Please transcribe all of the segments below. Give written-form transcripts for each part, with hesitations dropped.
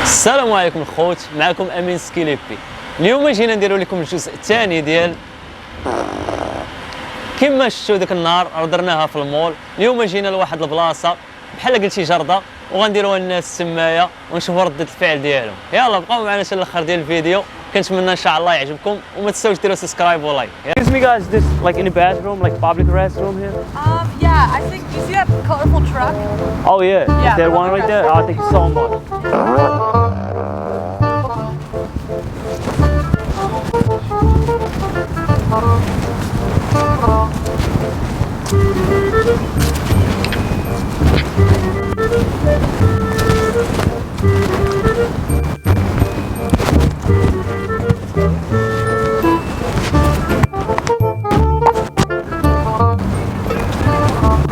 السلام عليكم الخوت، معكم امين سكيليبي. اليوم جينا نديرو لكم الجزء الثاني ديال كما شفتوا ديك النهار درناها في المول. اليوم جينا لواحد البلاصه بحال قلتي جرده وغنديروها للناس السمايه ونشوفوا رده الفعل ديالهم. يلا بقاو معنا حتى الاخر ديال الفيديو، كنتمنى ان شاء الله يعجبكم وما تنساوش ديروا سبسكرايب ولايك. Excuse me guys, this like in a bathroom, like public restroom here? Yeah, I think you see that colorful truck? Oh yeah, Yeah, is there one right there? Oh, thank you so much.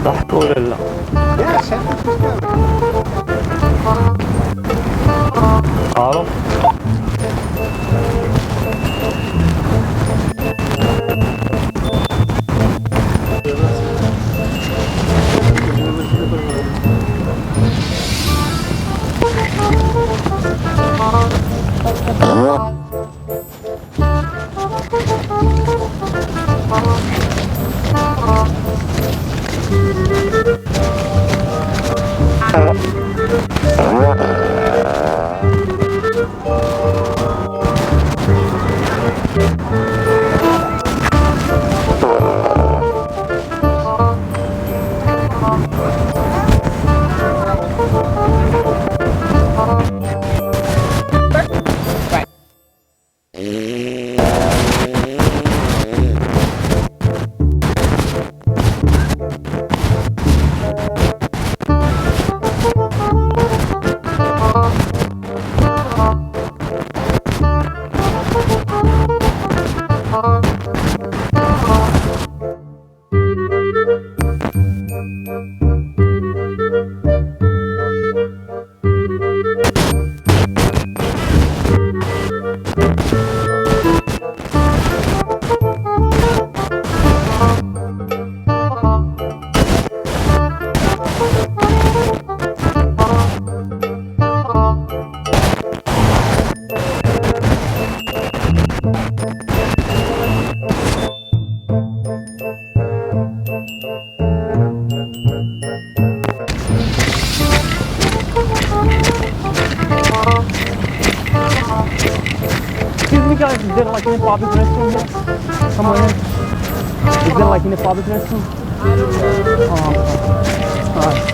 ضحك ولا لا؟ عارف؟ Excuse me guys, is there like in a public restroom here? Somewhere here? Is there like in a public restroom? I don't know. Oh, alright.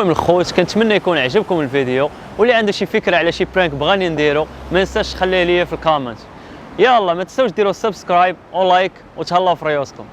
المهم الخوت كنتمنى يكون عجبكم الفيديو، واللي عنده شي فكره على شي برانك بغاني نديرو ما ينساش تخليه ليا في الكومنت. يلا ما تنساوش ديروا سبسكرايب ولايك وتهلاو في ريوسكم.